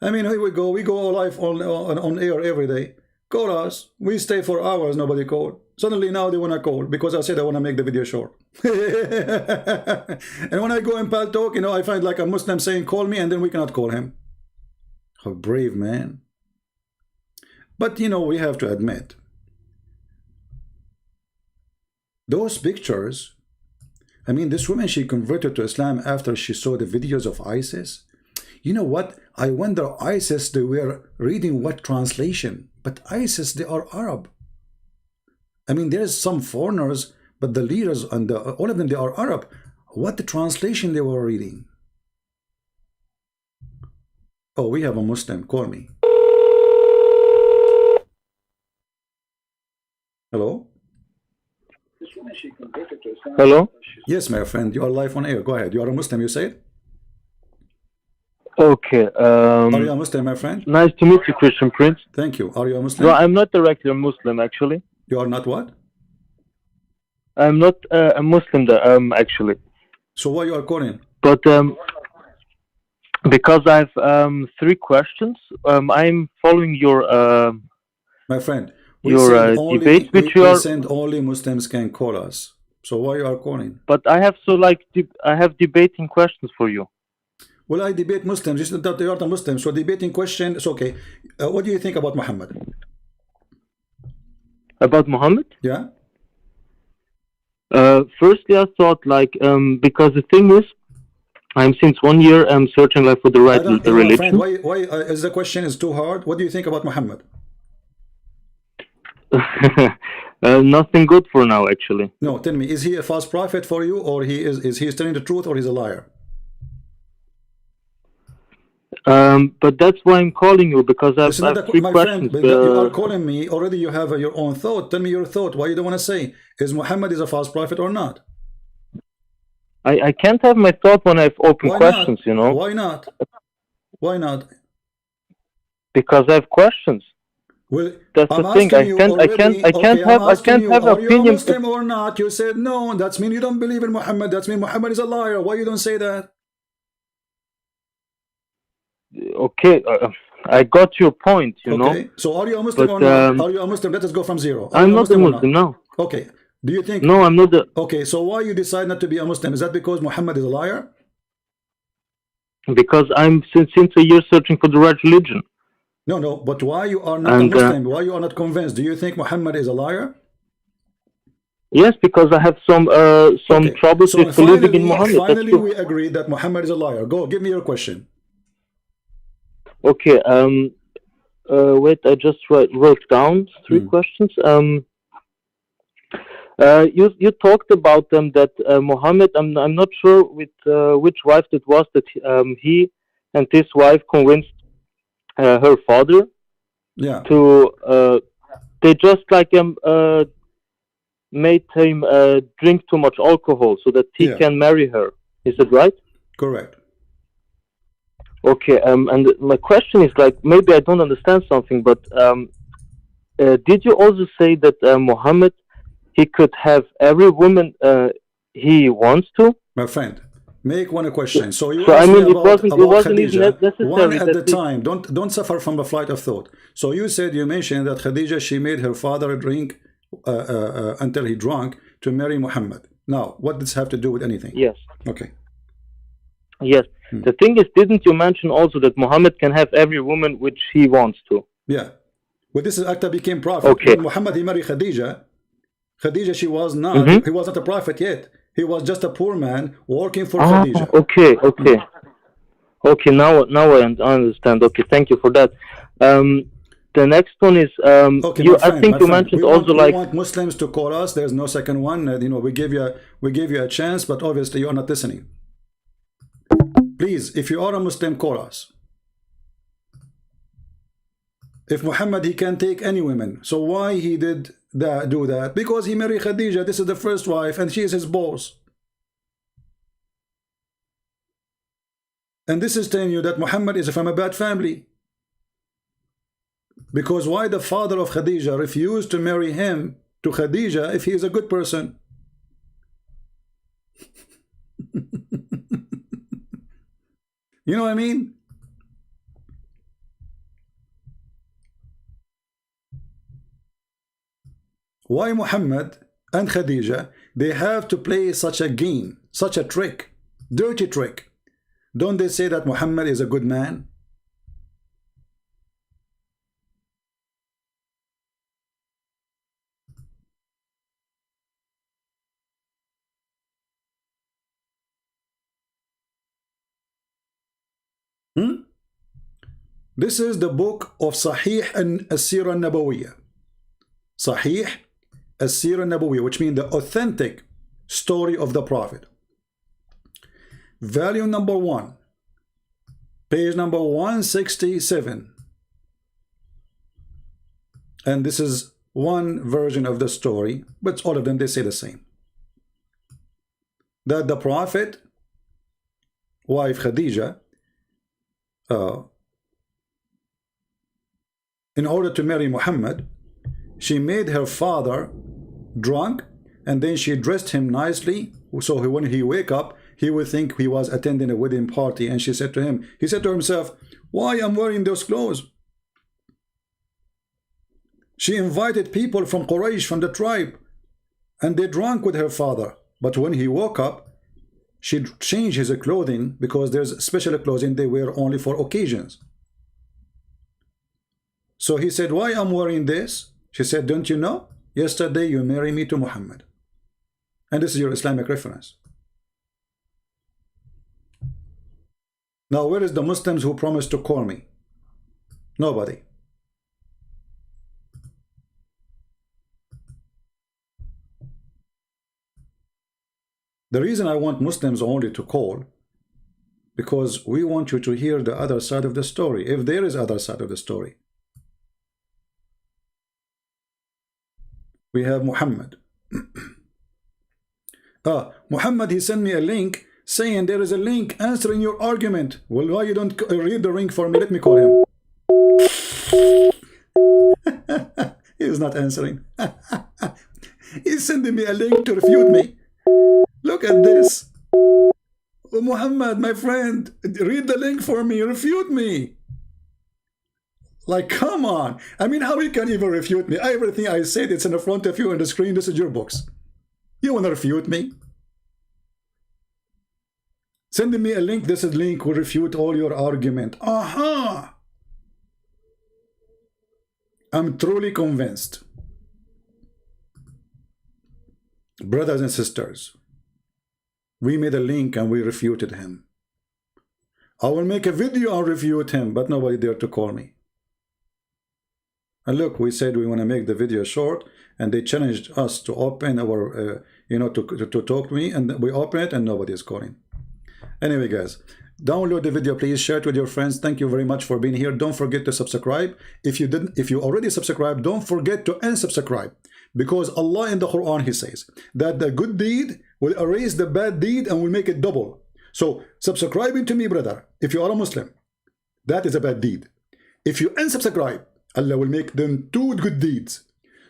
I mean, here we go live on air every day. Call us. We stay for hours, nobody called. Suddenly now they want to call because I said I want to make the video short. And when I go in Pal Talk, you know, I find like a Muslim saying, call me, and then we cannot call him. How brave, man. But, you know, we have to admit, those pictures, I mean, this woman, she converted to Islam after she saw the videos of ISIS. You know what? I wonder, ISIS, they were reading what translation? But ISIS, they are Arab. I mean, there's some foreigners, but the leaders and all of them, they are Arab. What the translation they were reading? Oh, we have a Muslim. Call me. Hello? Hello? Yes, my friend. You are live on air. Go ahead. You are a Muslim, you said? Okay. Are you a Muslim, my friend? Nice to meet you, Christian Prince. Thank you. Are you a Muslim? No, I'm not a regular Muslim, actually. You are not what? I'm not a Muslim, actually. So why you are calling? But because I have 3 questions. I'm following your my friend, debate, which you we are. send only Muslims can call us. So why you are calling? But I have I have debating questions for you. Well, I debate Muslims. It's not that you are the Muslim. So debating question is okay. What do you think about Muhammad? About Muhammad? Yeah. Firstly, I thought like because the thing is, I'm since 1 year I'm searching like for the right religion. Friend, why is the question is too hard? What do you think about Muhammad? Nothing good for now, actually. No, tell me, is he a false prophet for you, or is he telling the truth, or he's a liar? But that's why I'm calling you, because I have 3 my questions. Friend, you are calling me already. You have your own thought. Tell me your thought. Why you don't want to say is Muhammad is a false prophet or not? I can't have my thought when I have open questions. Not? You know. Why not? Why not? Because I have questions. Well, that's the thing. I can't have an opinion. Are you Muslim or not? You said no. That's mean you don't believe in Muhammad. That's mean Muhammad is a liar. Why you don't say that? Okay, I got your point. You know. So are you a Muslim or not? Are you a Muslim? Let us go from zero. I'm not a Muslim now. Okay. Do you think? No, I'm not. Okay. So why you decide not to be a Muslim? Is that because Muhammad is a liar? Because I'm since a year searching for the right religion. No. But why you are not a Muslim? Why you are not convinced? Do you think Muhammad is a liar? Yes, because I have some troubles with believing in Muhammad. Finally, we agree that Muhammad is a liar. Go, give me your question. Okay. Wait. I just wrote down 3 questions. You talked about that Muhammad. I'm not sure with which wife it was that he and his wife convinced her father. Yeah. To they just like made him drink too much alcohol so that he can marry her. Is that right? Correct. Okay. And my question is like, maybe I don't understand something, but did you also say that Muhammad, he could have every woman he wants to? My friend, make one question. So you I mean, it wasn't even necessary. One at the time. Don't suffer from the flight of thought. So you mentioned that Khadija, she made her father drink until he drank to marry Muhammad. Now, what does this have to do with anything? Yes. Okay. Yes. The thing is, didn't you mention also that Muhammad can have every woman which he wants to? Yeah. Well, this is after became prophet. Okay. When Muhammad, he married Khadija. Khadija, she was not. He was not a prophet yet. He was just a poor man working for Khadija. Okay. Now I understand. Okay, thank you for that. The next one is okay, I think you mentioned also like we want Muslims to call us. There's no second one. You know, we gave you a chance, but obviously you are not listening. Please, if you are a Muslim, call us. If Muhammad, he can take any women, so why he did do that? Because he married Khadija. This is the first wife, and she is his boss. And this is telling you that Muhammad is from a bad family. Because why the father of Khadija refused to marry him to Khadija if he is a good person? You know what I mean? Why Muhammad and Khadija, they have to play such a game, such a trick, dirty trick? Don't they say that Muhammad is a good man? This is the book of Sahih and As-Sirah Nabawiyah. Sahih As-Sirah Nabawiyah, which means the authentic story of the Prophet. Volume number 1, page number 167. And this is one version of the story, but all of them, they say the same. That the Prophet, wife Khadija, in order to marry Muhammad, she made her father drunk, and then she dressed him nicely, so when he wake up, he would think he was attending a wedding party. And she said to him, he said to himself, why am I wearing those clothes? She invited people from Quraysh, from the tribe, and they drank with her father. But when he woke up, she changed his clothing, because there's special clothing they wear only for occasions. So he said, why am I wearing this? She said, don't you know? Yesterday you married me to Muhammad. And this is your Islamic reference. Now, where is the Muslims who promised to call me? Nobody. The reason I want Muslims only to call, because we want you to hear the other side of the story, if there is other side of the story. We have Muhammad. Muhammad, he sent me a link saying there is a link answering your argument. Well, why you don't read the link for me? Let me call him. He is not answering. He's sending me a link to refute me. Look at this. Muhammad, my friend, read the link for me. Refute me. Like, come on. I mean, how you can even refute me? Everything I said, it's in the front of you on the screen. This is your books. You want to refute me? Sending me a link. This is link will refute all your argument. Aha! I'm truly convinced. Brothers and sisters, we made a link and we refuted him. I will make a video and refute him, but nobody dared to call me. And look, we said we want to make the video short, and they challenged us to open our, to talk to me, and we open it, and nobody is calling. Anyway, guys, download the video, please share it with your friends. Thank you very much for being here. Don't forget to subscribe. If you already subscribed, don't forget to unsubscribe, because Allah in the Quran, he says that the good deed will erase the bad deed and will make it double. So subscribing to me, brother, if you are a Muslim, that is a bad deed. If you unsubscribe, Allah will make them 2 good deeds.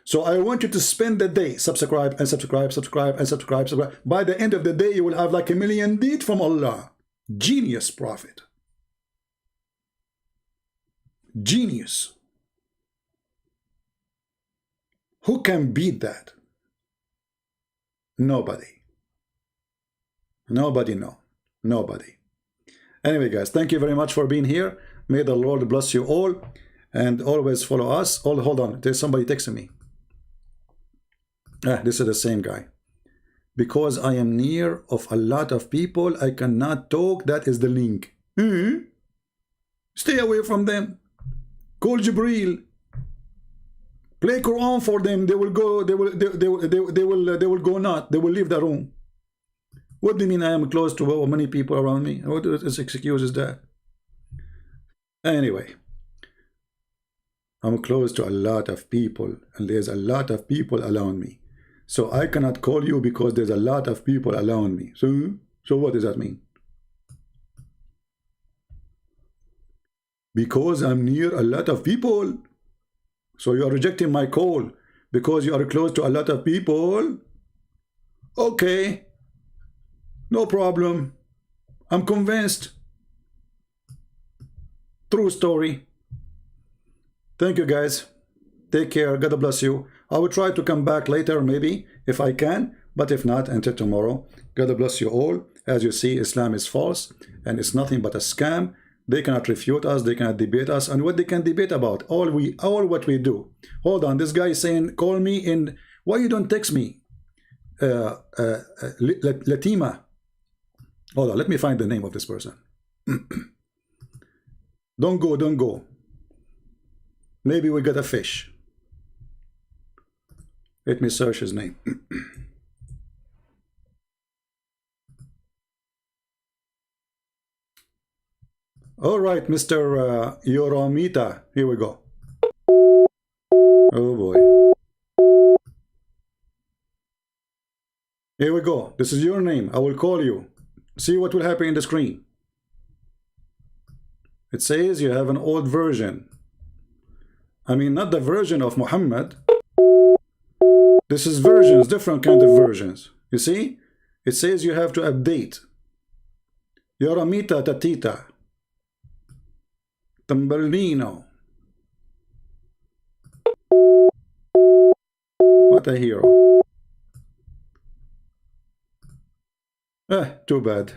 So I want you to spend the day, subscribe and subscribe, subscribe and subscribe, subscribe. By the end of the day, you will have like 1 million deeds from Allah. Genius, Prophet. Genius. Who can beat that? Nobody. Nobody, no. Nobody. Anyway, guys, thank you very much for being here. May the Lord bless you all. And always follow us. Oh, hold on. There's somebody texting me. This is the same guy. Because I am near of a lot of people, I cannot talk. That is the link. Stay away from them. Call Jibreel. Play Quran for them. They will go. They will go not. They will leave the room. What do you mean I am close to many people around me? What excuse is that? Anyway. I'm close to a lot of people, and there's a lot of people around me. So I cannot call you because there's a lot of people around me. So what does that mean? Because I'm near a lot of people. So you are rejecting my call because you are close to a lot of people. Okay. No problem. I'm convinced. True story. Thank you, guys. Take care. God bless you. I will try to come back later, maybe, if I can. But if not, until tomorrow. God bless you all. As you see, Islam is false. And it's nothing but a scam. They cannot refute us. They cannot debate us. And what they can debate about? All what we do. Hold on. This guy is saying, call me in. Why you don't text me? Latima. Hold on. Let me find the name of this person. Don't go. Maybe we got a fish. Let me search his name. All right, Mr. Yoromita. Here we go. Oh boy. Here we go. This is your name. I will call you. See what will happen in the screen. It says you have an old version. I mean, not the version of Muhammad. This is versions, different kind of versions. You see? It says you have to update. Yoramita Tatita. Tambellino. What a hero. Too bad.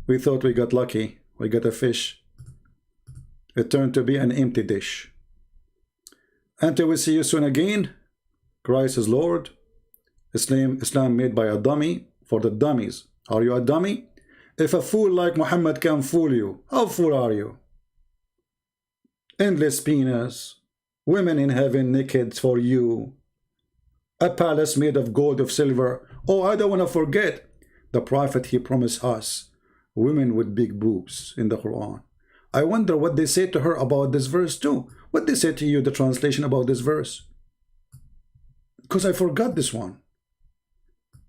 We thought we got lucky. We got a fish. It turned to be an empty dish. Until we see you soon again, Christ is Lord. Islam made by a dummy for the dummies. Are you a dummy? If a fool like Muhammad can fool you, how fool are you? Endless penis, women in heaven naked for you, a palace made of gold of silver. Oh, I don't want to forget the prophet, he promised us women with big boobs in the Quran. I wonder what they say to her about this verse too. What they say to you, the translation about this verse? Because I forgot this one.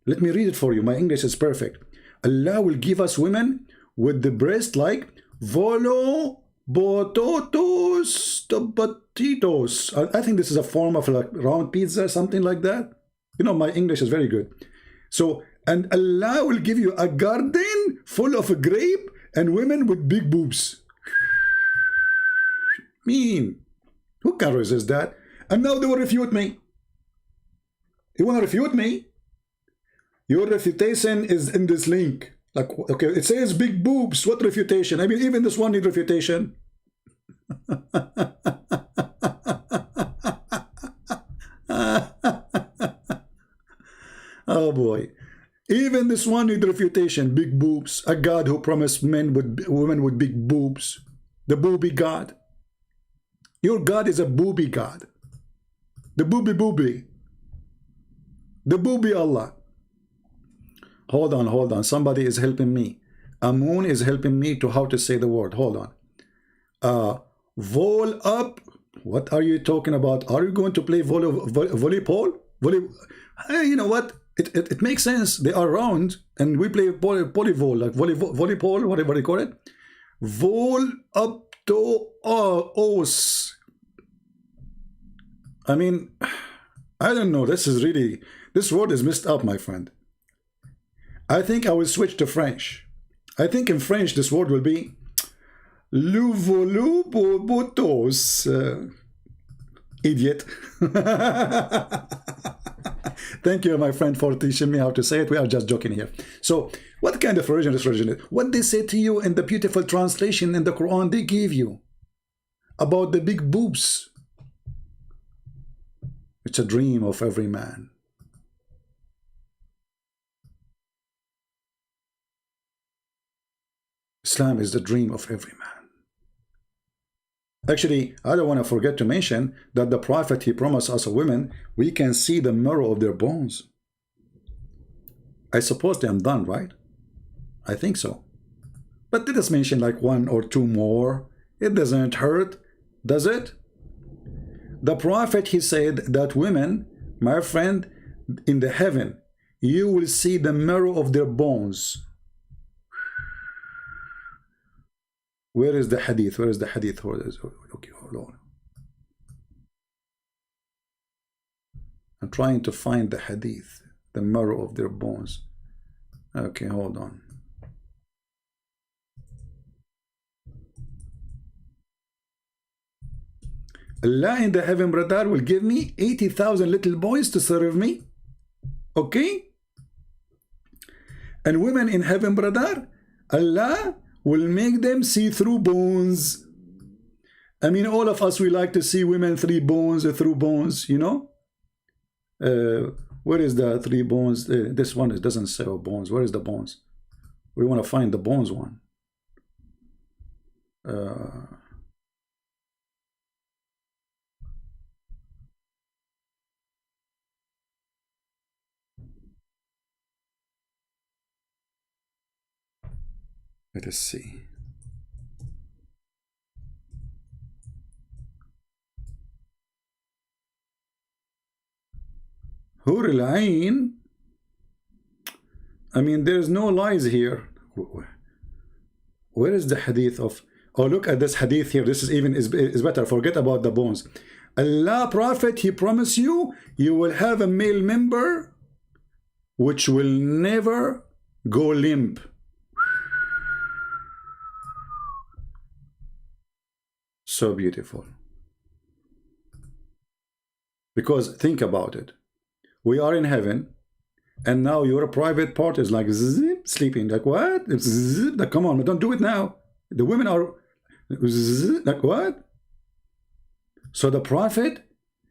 Let me read it for you. My English is perfect. Allah will give us women with the breast like volo bototos tobatitos. I think this is a form of like round pizza, something like that. You know, my English is very good. So, and Allah will give you a garden full of a grape and women with big boobs. Mean. Who can resist that? And now they will refute me. You want to refute me? Your refutation is in this link. Like, okay, it says big boobs. What refutation? I mean, even this one needs refutation. Oh boy. Even this one needs refutation. Big boobs. A God who promised women with big boobs. The booby God. Your God is a booby God. The booby. The booby Allah. Hold on. Somebody is helping me. Amun is helping me to how to say the word. Hold on. Vol up. What are you talking about? Are you going to play volleyball? You know what? It makes sense. They are round and we play polyvol, like volleyball, whatever they call it. Vol up to os. I mean, I don't know. This word is messed up, my friend. I think I will switch to French. I think in French this word will be Louvolubotos. Idiot. Thank you, my friend, for teaching me how to say it. We are just joking here. So, what kind of religion is religion? What they say to you in the beautiful translation in the Quran they gave you about the big boobs. It's a dream of every man. Islam is the dream of every man. Actually, I don't want to forget to mention that the Prophet, he promised us women, we can see the marrow of their bones. I suppose I'm done, right? I think so. But let us mention like one or two more. It doesn't hurt, does it? The Prophet, he said that women, my friend, in the heaven, you will see the marrow of their bones. Where is the hadith? Where is the hadith? Okay, hold on. I'm trying to find the hadith, the marrow of their bones. Okay, hold on. Allah in the heaven, brother, will give me 80,000 little boys to serve me. Okay? And women in heaven, brother, Allah will make them see through bones. I mean, all of us, we like to see women through bones, you know? Where is the 3 bones? This one, it doesn't say bones. Where is the bones? We want to find the bones one. Let us see. Hur al-Ain. I mean, there's no lies here. Where is the hadith of? Oh, look at this hadith here. This is even is better. Forget about the bones. Allah, Prophet, He promised you, you will have a male member which will never go limp. So beautiful. Because think about it. We are in heaven, and now your private part is like zip, sleeping. Like what? Zip, like, come on, don't do it now. The women are zip, like what? So the Prophet,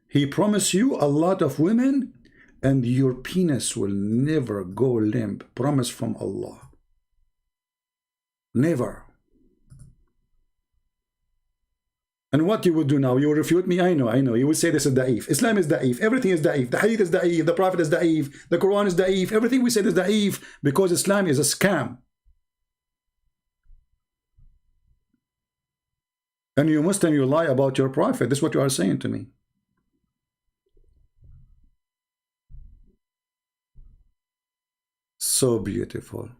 he promised you a lot of women, and your penis will never go limp. Promise from Allah. Never. And what you would do now? You will refute me? I know. You will say this is da'if. Islam is da'if. Everything is da'if. The hadith is da'if. The Prophet is da'if. The Quran is da'if. Everything we said is da'if because Islam is a scam. And you Muslim, you lie about your Prophet. This is what you are saying to me. So beautiful.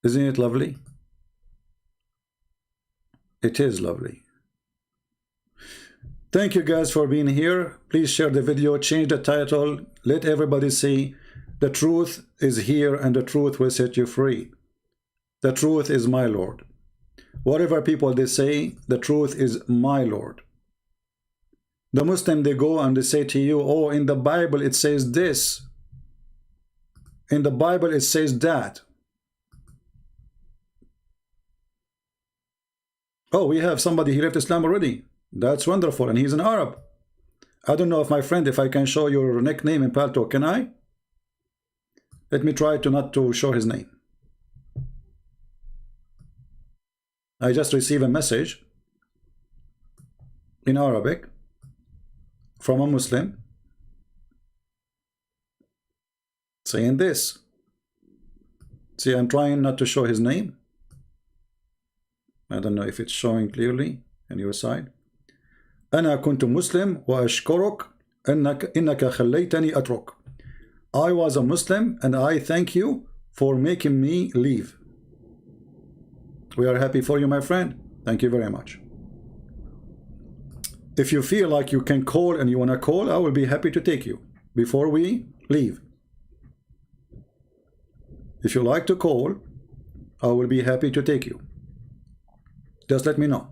Isn't it lovely? It is lovely. Thank you guys for being here. Please share the video, change the title, let everybody see the truth is here and the truth will set you free. The truth is my Lord. Whatever people they say, the truth is my Lord. The Muslim, they go and they say to you, oh, in the Bible it says this. In the Bible it says that. Oh, we have somebody, he left Islam already. That's wonderful, and he's an Arab. I don't know if my friend, if I can show your nickname in Palto, can I? Let me try to not to show his name. I just received a message in Arabic from a Muslim saying this. See, I'm trying not to show his name. I don't know if it's showing clearly on your side. أنا كنت مسلم وأشكرك إنك خليتني أترك. I was a Muslim and I thank you for making me leave. We are happy for you, my friend. Thank you very much. If you feel like you can call and you want to call, I will be happy to take you before we leave. If you like to call, I will be happy to take you. Just let me know.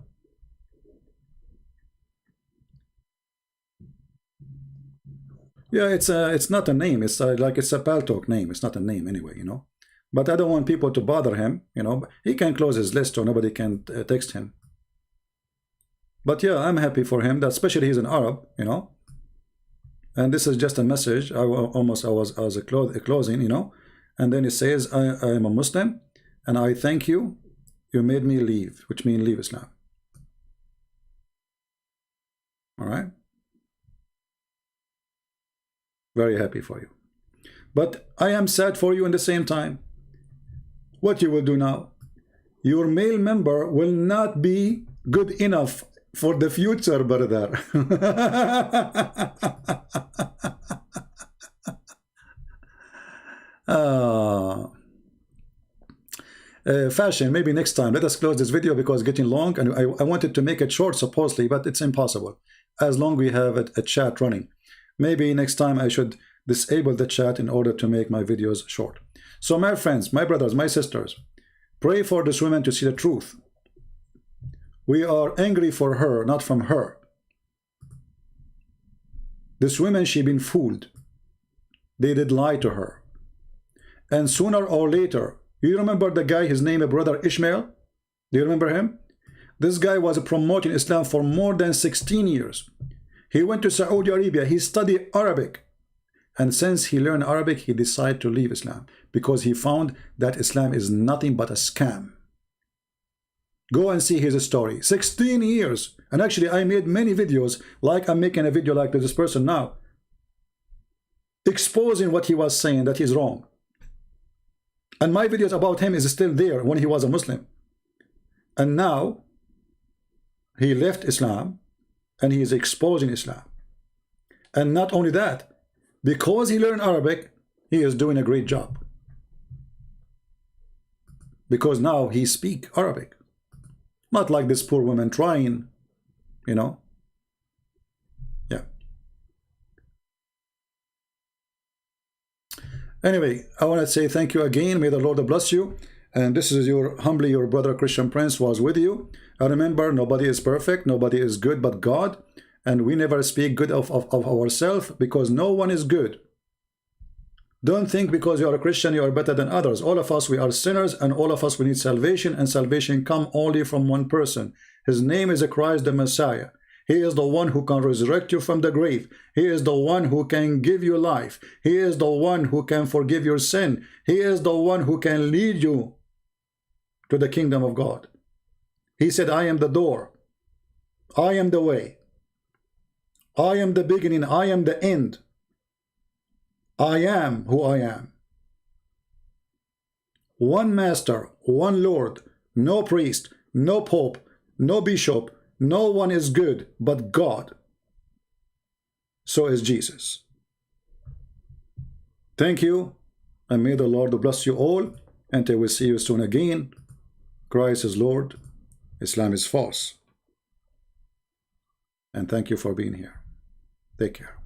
Yeah, it's not a name. It's like it's a Paltalk name. It's not a name anyway, you know. But I don't want people to bother him, you know. He can close his list or nobody can text him. But yeah, I'm happy for him. That especially he's an Arab, you know. And this is just a message. I was a closing, you know. And then it says, I am a Muslim, and I thank you. You made me leave, which means leave Islam. All right. Very happy for you. But I am sad for you in the same time. What you will do now? Your male member will not be good enough for the future, brother. Fashion, maybe next time. Let us close this video because it's getting long, and I wanted to make it short supposedly, but it's impossible as long we have a chat running. Maybe next time I should disable the chat in order to make my videos short. So my friends, my brothers, my sisters, Pray for this woman to see the truth. We are angry for her, not from her. This woman, she been fooled. They did lie to her. And sooner or later, you remember the guy, his name is Brother Ishmael? Do you remember him? This guy was promoting Islam for more than 16 years. He went to Saudi Arabia. He studied Arabic. And since he learned Arabic, he decided to leave Islam because he found that Islam is nothing but a scam. Go and see his story. 16 years. And actually, I made many videos, like I'm making a video like this person now, exposing what he was saying, that he's wrong. And my videos about him is still there when he was a Muslim. And now, he left Islam, and he is exposing Islam. And not only that, because he learned Arabic, he is doing a great job. Because now he speaks Arabic. Not like this poor woman trying, you know. Yeah. Anyway, I want to say thank you again. May the Lord bless you. And this is humbly your brother Christian Prince was with you. And remember, nobody is perfect. Nobody is good but God. And we never speak good of ourselves because no one is good. Don't think because you are a Christian you are better than others. All of us, we are sinners, and all of us, we need salvation, and salvation comes only from one person. His name is Christ the Messiah. He is the one who can resurrect you from the grave. He is the one who can give you life. He is the one who can forgive your sin. He is the one who can lead you to the kingdom of God. He said, I am the door. I am the way. I am the beginning. I am the end. I am who I am. One master, one Lord, no priest, no pope, no bishop, no one is good but God. So is Jesus. Thank you, and may the Lord bless you all, and I will see you soon again. Christ is Lord, Islam is false. And thank you for being here. Take care.